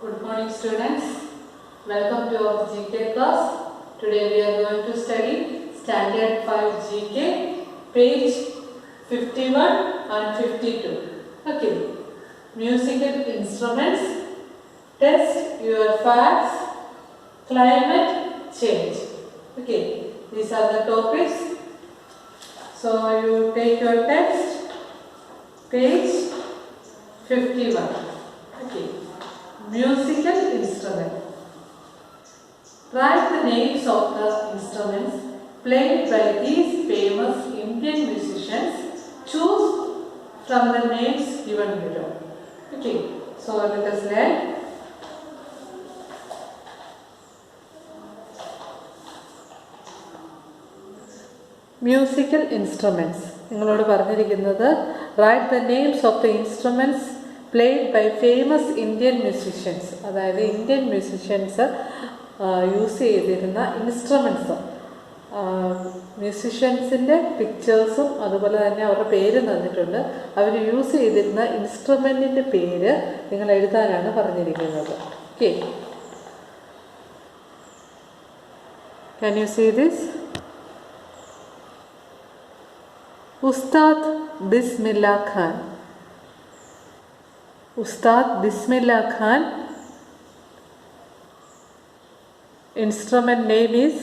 Good morning students. Welcome to our GK class. Today we are going to study Standard 5 GK page 51 and 52. Okay. Musical instruments. Test your facts. Climate change. Okay. These are the topics. So you take your text. Page 51. Okay. Musical instrument. Write the names of the instruments played by these famous Indian musicians. Choose from the names given below. Okay. So let us learn. Musical instruments. നിങ്ങളോട് പറഞ്ഞിരിക്കുന്നത് write the names of the instruments played by famous Indian musicians. അതായത് Indian musicians use ചെയ്തിരുന്ന instruments, മ്യൂസിഷ്യൻസിൻ്റെ പിക്ചേഴ്സും അതുപോലെ തന്നെ അവരുടെ പേര് തന്നിട്ടുണ്ട്. അവർ use ചെയ്തിരുന്ന ഇൻസ്ട്രുമെൻറ്റിൻ്റെ പേര് നിങ്ങൾ എഴുതാനാണ് പറഞ്ഞിരിക്കുന്നത്. Okay, can you see this? Ustad Bismillah Khan. Ustad Bismillah Khan. Instrument name is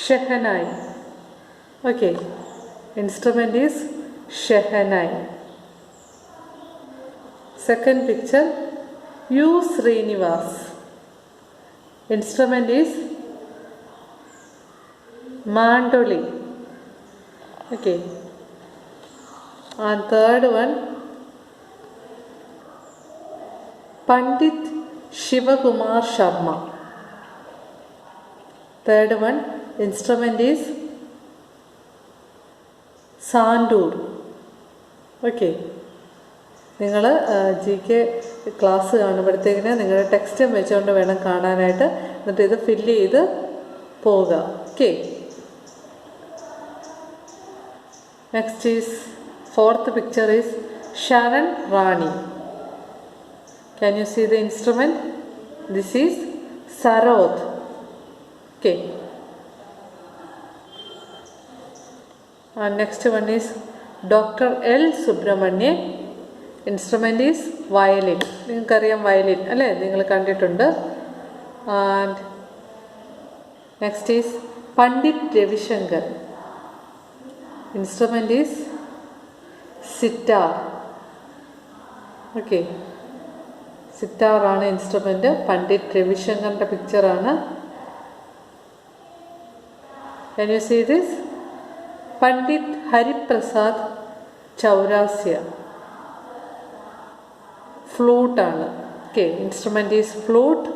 Shehnai. Okay, instrument is Shehnai. Second picture, U. Srinivas. Instrument is mandolin. Okay, and third one, Pandit Shivakumar Sharma. Third one, instrument is Sandur. Okay, നിങ്ങൾ G K class കാണുമ്പോഴത്തേക്കിന് നിങ്ങളുടെ text വെച്ചുകൊണ്ട് വേണം കാണാനായിട്ട്. എന്നിട്ട് ഇത് fill ചെയ്ത് പോവുക. Okay, next is fourth picture is Sharan Rani. Can you see the instrument? This is Sarod. Okay. And next one is Dr. L. Subramanian. Instrument is violin. നിങ്ങൾക്കറിയാം violin അല്ലേ, നിങ്ങൾ കണ്ടിട്ടുണ്ട്. And next is Pandit Ravishankar. Instrument is sitar. Okay, sitar ആണ് instrument. Pandit രവിശങ്കറിൻ്റെ പിക്ചറാണ്. Can you see this? Pandit Hariprasad Chaurasia. ഫ്ലൂട്ടാണ്. Okay, instrument is flute.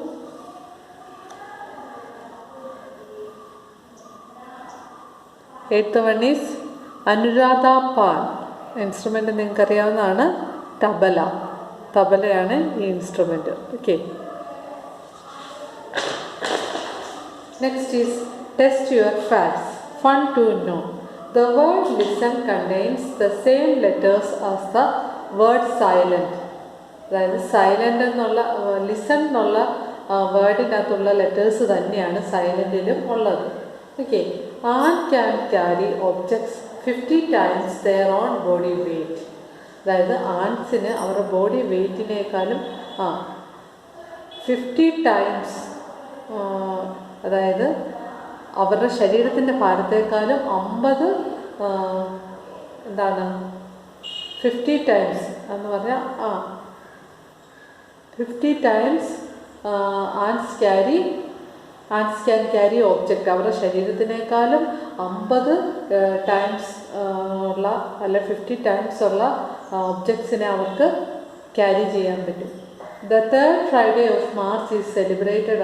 Eighth one is Anuradha Paul. Instrument നിങ്ങൾക്കറിയാവുന്നതാണ് തബല. തബലയാണ് ഈ instrument. Okay, next is test your facts. Fun to know. The word listen contains the same letters as the word silent. അതായത് silent എന്നുള്ള listen എന്നുള്ള വേർഡിനകത്തുള്ള letters തന്നെയാണ് സൈലൻറ്റിലും ഉള്ളത്. ഓക്കെ, and can carry objects 50 times their own body weight. അതായത് ആൻസിന് അവരുടെ ബോഡി വെയ്റ്റിനേക്കാളും 50 times, അതായത് അവരുടെ ശരീരത്തിൻ്റെ ഭാരത്തേക്കാളും 50 എന്താണ് 50 times എന്ന് പറഞ്ഞാൽ 50 times Ans can carry object. അവരുടെ ശരീരത്തിനേക്കാളും 50 ടൈംസ് ഉള്ള അല്ല 50 ടൈംസ് ഉള്ള ഒബ്ജക്ട്സിനെ അവർക്ക് ക്യാരി ചെയ്യാൻ പറ്റും. The third Friday of March is celebrated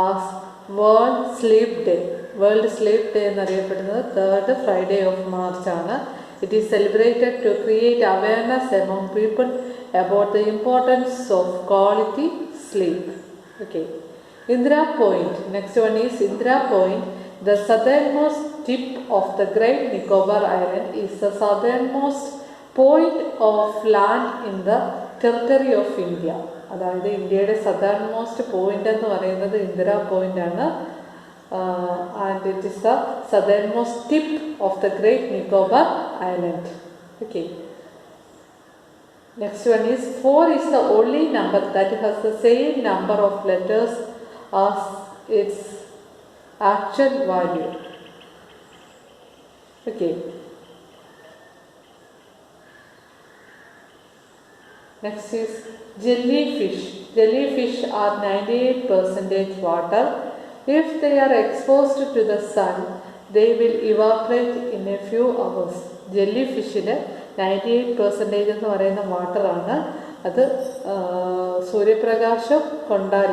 as world sleep day. World sleep day എന്നറിയപ്പെടുന്നത് തേർഡ് ഫ്രൈഡേ ഓഫ് മാർച്ച് ആണ്. It is celebrated to create awareness among people about the importance of quality sleep. Okay, Indira Point. Next one is Indira Point. The southernmost tip of the Great Nicobar Island is the southernmost point of land in the territory of India. അതായത് ഇന്ത്യയുടെ southern most point എന്ന് പറയുന്നത് Indira point ആണ്. And it is the southern most tip of the great Nicobar island. Okay. Next one is 4 is the only number that has the same number of letters as its actual value. Okay. Next is jellyfish. Jellyfish are 98% water. If they are exposed to the sun, they will evaporate in a few hours. Jellyfish 98% എന്ന് പറയുന്ന വാട്ടറാണ്. അത് സൂര്യപ്രകാശം കൊണ്ടാൽ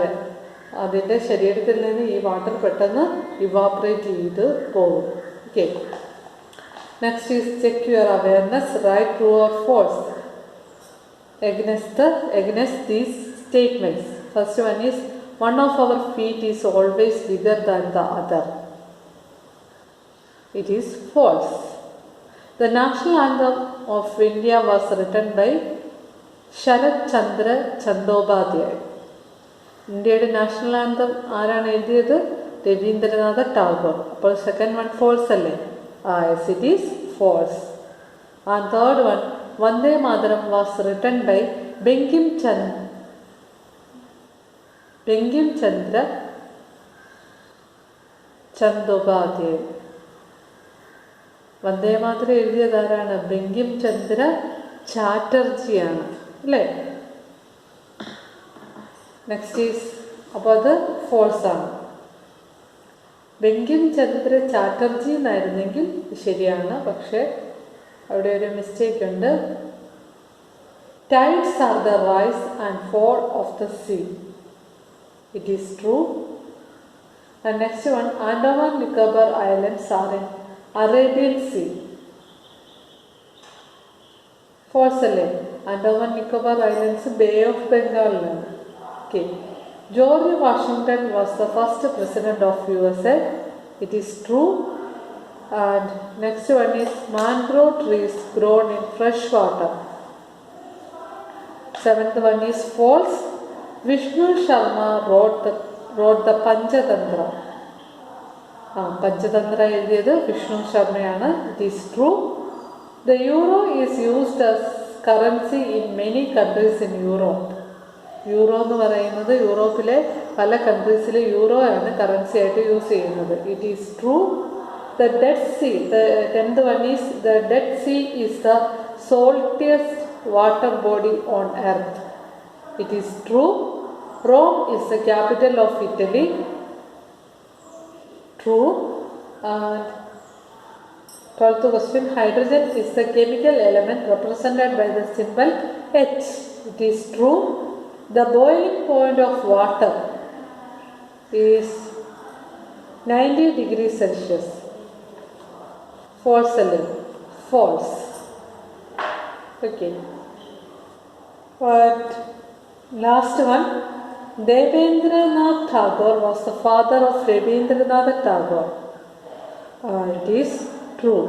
അതിൻ്റെ ശരീരത്തിൽ നിന്ന് ഈ water പെട്ടെന്ന് evaporate ചെയ്ത് പോകും. Okay. Next is check your awareness. Right true or false against these statements. First one is one of our feet is always bigger than the other. It is false. The national anthem of India was written by Sharat Chandra Chattopadhyay. ഇന്ത്യയുടെ national anthem ആരാണ് എഴുതിയത്? രവീന്ദ്രനാഥ ടാഗോർ. അപ്പോൾ second one false അല്ലേ? Yes, it is false. And third one Vande Mataram was written by Bankim Chandra Chattopadhyay. Vande Mataram എഴുതിയതാരാണ്? ബങ്കിം ചന്ദ്ര ചാറ്റർജിയാണ് അല്ലേ? Next is, അപ്പോൾ അത് ഫോൾസ് ആണ്. ബങ്കിം ചന്ദ്ര ചാറ്റർജി എന്നായിരുന്നെങ്കിൽ ശരിയാണ്, പക്ഷേ അവിടെ ഒരു മിസ്റ്റേക്ക് ഉണ്ട്. Tides are the rise and fall of the sea. It is true. And next one Andaman Nicobar islands are in Arabian sea. False അല്ലേ? Andaman Nicobar islands bay of ബംഗാളിലാണ്. Okay. George Washington was the first president of USA. It is true. And next one is mangrove trees grown in fresh water. Seventh one is false. Vishnu Sharma wrote the Panchatantra. Panchatantra എഴുതിയത് വിഷ്ണു ശർമ്മയാണ്. It is true. The euro is used as currency in many countries in Europe. Euro എന്ന് പറയുന്നത് യൂറോപ്പിലെ പല കൺട്രീസിൽ euro ആണ് currency ആയിട്ട് use ചെയ്യുന്നത്. It is true. The dead sea, the 10th one is the Dead Sea is the saltiest water body on earth. It is true. Rome is the capital of Italy. True. And 12th question, hydrogen is the chemical element represented by the symbol H. It is true. The boiling point of water is 90 degrees Celsius. False. False. Okay. But last one, Devendranath Tagore was the father of Rabindranath Tagore. It is true.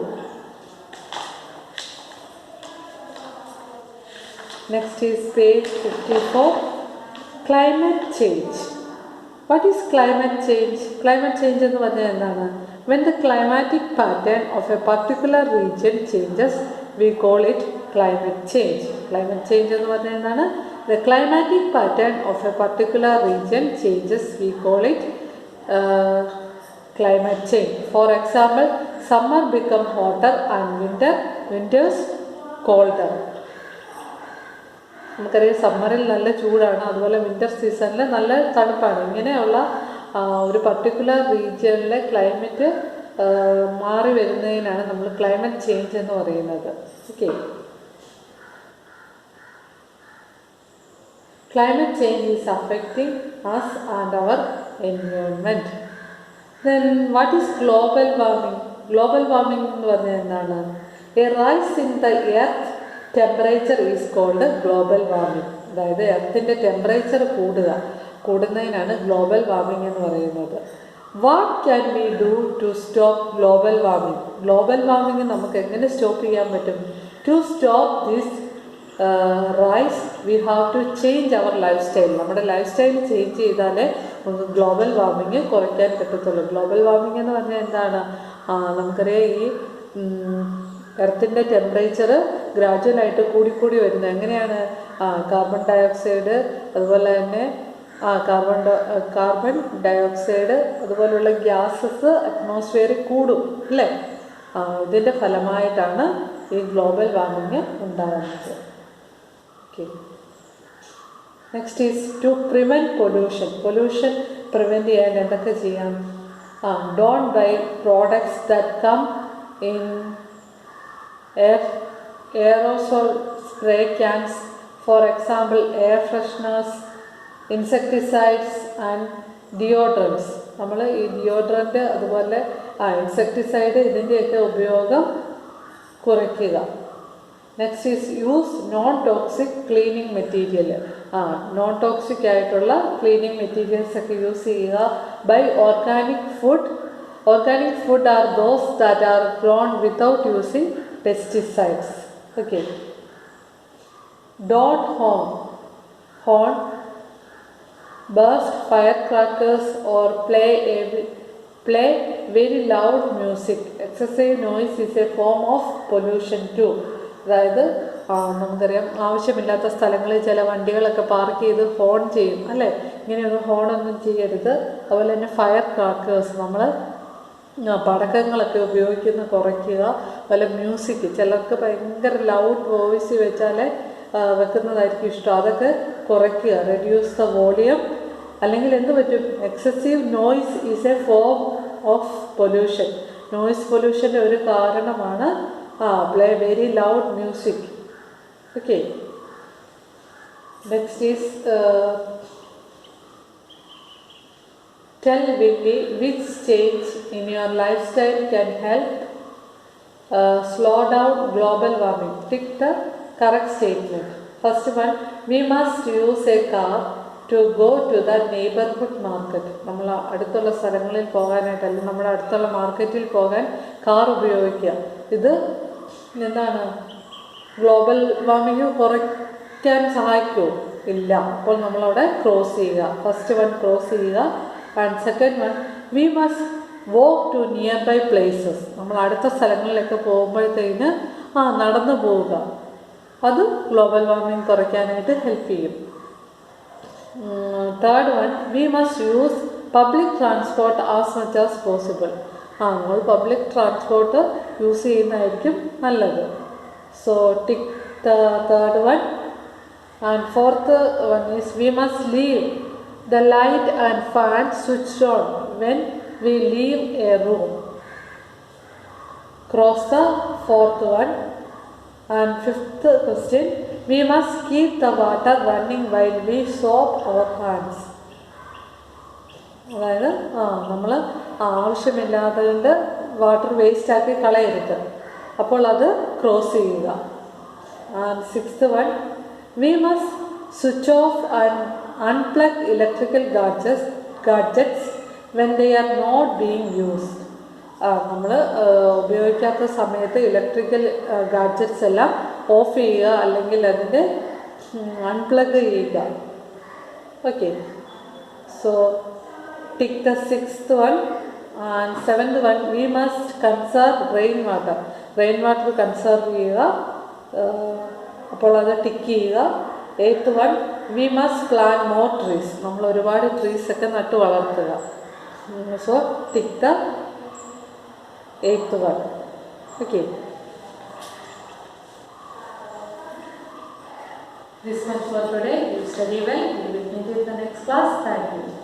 Next is page 54. Climate change. What is climate change? Climate change എന്ന് പറഞ്ഞാൽ എന്താണ്? When the climatic pattern of a particular region changes, we call it climate change. Climate change എന്ന് പറഞ്ഞാൽ എന്താണ്? The climatic pattern of a particular region changes, we call it climate change. For example, summer become hotter and winters colder. നമുക്കറിയാം സമ്മറിൽ നല്ല ചൂടാണ്, അതുപോലെ winter സീസണിൽ നല്ല തണുപ്പാണ്. ഇങ്ങനെയുള്ള ഒരു പർട്ടിക്കുലർ റീജിയനിലെ ക്ലൈമറ്റ് മാറി വരുന്നതിനാണ് നമ്മൾ ക്ലൈമറ്റ് ചേഞ്ച് എന്ന് പറയുന്നത്. Okay. Climate change is affecting us and our environment. Then what is global warming? Global warming എന്ന് പറഞ്ഞാൽ എന്താണ്? A rise in the earth temperature is called global warming. അതായത് എർത്തിൻ്റെ ടെമ്പറേച്ചർ കൂടുന്നതിനാണ് ഗ്ലോബൽ വാർമിംഗ് എന്ന് പറയുന്നത്. What can we do to stop global warming? Global warming നമുക്ക് എങ്ങനെ സ്റ്റോപ്പ് ചെയ്യാൻ പറ്റും? To stop this rise we have to change our lifestyle. നമ്മുടെ ലൈഫ് സ്റ്റൈൽ ചേഞ്ച് ചെയ്താലേ നമുക്ക് ഗ്ലോബൽ വാർമിംഗ് കുറയ്ക്കാൻ പറ്റത്തുള്ളൂ. ഗ്ലോബൽ വാർമിംഗ് എന്ന് പറഞ്ഞാൽ എന്താണ്? നമുക്കറിയാം, ഈ എർത്തിൻ്റെ ടെമ്പറേച്ചർ ഗ്രാജുവലായിട്ട് കൂടിക്കൂടി വരുന്നത്. എങ്ങനെയാണ്? കാർബൺ ഡയോക്സൈഡ്, അതുപോലെ തന്നെ കാർബൺ ഡയോക്സൈഡ് അതുപോലുള്ള ഗ്യാസസ് അറ്റ്മോസ്ഫിയറിൽ കൂടും അല്ലേ? ഇതിൻ്റെ ഫലമായിട്ടാണ് ഈ ഗ്ലോബൽ വാർമിംഗ് ഉണ്ടാകുന്നത്. Okay, next is to prevent pollution. Pollution prevent ചെയ്യാൻ എന്തൊക്കെ ചെയ്യാം? Don't buy products that come in aerosol spray cans, for example air fresheners, insecticides and deodorants. നമ്മൾ ഈ ഡിയോഡ്രൻറ്റ് അതുപോലെ ഇൻസെക്ടിസൈഡ് ഇതിൻ്റെയൊക്കെ ഉപയോഗം കുറയ്ക്കുക. Next is use non toxic cleaning material. Non toxic ആയിട്ടുള്ള ക്ലീനിങ് മെറ്റീരിയൽസ് ഒക്കെ യൂസ് ചെയ്യുക. Buy organic food. Organic food are those that are grown without using pesticides. Okay. Don't horn, burst firecrackers or play very loud music. Excessive noise is a form of pollution too. അതായത് നമുക്കറിയാം, ആവശ്യമില്ലാത്ത സ്ഥലങ്ങളിൽ ചില വണ്ടികളൊക്കെ park ചെയ്ത് horn ചെയ്യും അല്ലേ? ഇങ്ങനെയൊന്നും ഹോണൊന്നും ചെയ്യരുത്. അതുപോലെ തന്നെ ഫയർ ക്രാക്കേഴ്സ്, നമ്മൾ പടക്കങ്ങളൊക്കെ ഉപയോഗിക്കുന്ന കുറയ്ക്കുക. പല മ്യൂസിക്, ചിലർക്ക് ഭയങ്കര ലൗഡ് വോയിസ് വെക്കുന്നതായിരിക്കും ഇഷ്ടം, അതൊക്കെ കുറയ്ക്കുക. Reduce the volume. അല്ലെങ്കിൽ എന്ത് പറ്റും? Excessive noise is a form of pollution. Noise പൊല്യൂഷൻ്റെ ഒരു കാരണമാണ് play very loud music. Okay, next is tell Vicky which change in your lifestyle can help slow down global warming. Tick the correct statement. First one, we must use a car to go to the neighborhood market. നമ്മൾ അടുത്തുള്ള സ്ഥലങ്ങളിൽ പോകാനായിട്ട്, അല്ലെങ്കിൽ നമ്മുടെ അടുത്തുള്ള മാർക്കറ്റിൽ പോകാൻ car ഉപയോഗിക്കുക. ഇത് എന്താണ്? ഗ്ലോബൽ വാർമിംഗ് കുറയ്ക്കാൻ സഹായിക്കുമോ? ഇല്ല. അപ്പോൾ നമ്മളവിടെ ക്രോസ് ചെയ്യുക. ഫസ്റ്റ് വൺ ക്രോസ് ചെയ്യുക. And second one, we must walk to nearby places. നമ്മൾ അടുത്ത സ്ഥലങ്ങളിലൊക്കെ പോകുമ്പോഴത്തേന് നടന്നു പോവുക. അത് ഗ്ലോബൽ വാർമിംഗ് കുറയ്ക്കാനായിട്ട് ഹെൽപ്പ് ചെയ്യും. Third one, we must use public transport as much as possible. നമ്മൾ പബ്ലിക് ട്രാൻസ്പോർട്ട് യൂസ് ചെയ്യുന്നതായിരിക്കും നല്ലത്. So tick the third one. And fourth one is we must leave the light and fan switched on when we leave a room. Cross the fourth one. And fifth question, we must keep the water running while we soap our hands. അതായത് നമ്മൾ ആവശ്യമില്ലാത്തതിൻ്റെ water waste ആക്കി കളയരുത്. അപ്പോൾ അത് cross ചെയ്യുക. And sixth one, we must switch off and unplug electrical gadgets when they are not being used. നമ്മൾ ഉപയോഗിക്കാത്ത സമയത്ത് ഇലക്ട്രിക്കൽ ഗാഡ്ജറ്റ്സ് എല്ലാം ഓഫ് ചെയ്യുക, അല്ലെങ്കിൽ അതിൻ്റെ അൺപ്ലഗ് ചെയ്യുക. Okay, so tick the sixth one. And seventh one, we must conserve rain water. Rain water conserve ചെയ്യുക. അപ്പോൾ അത് ടിക്ക് ചെയ്യുക. Eighth one, we must plant more trees. നമ്മൾ ഒരുപാട് ട്രീസൊക്കെ നട്ടു വളർത്തുക. So tick the eighth one. Okay, this much for today. You study well. We will meet in the next class. Thank you.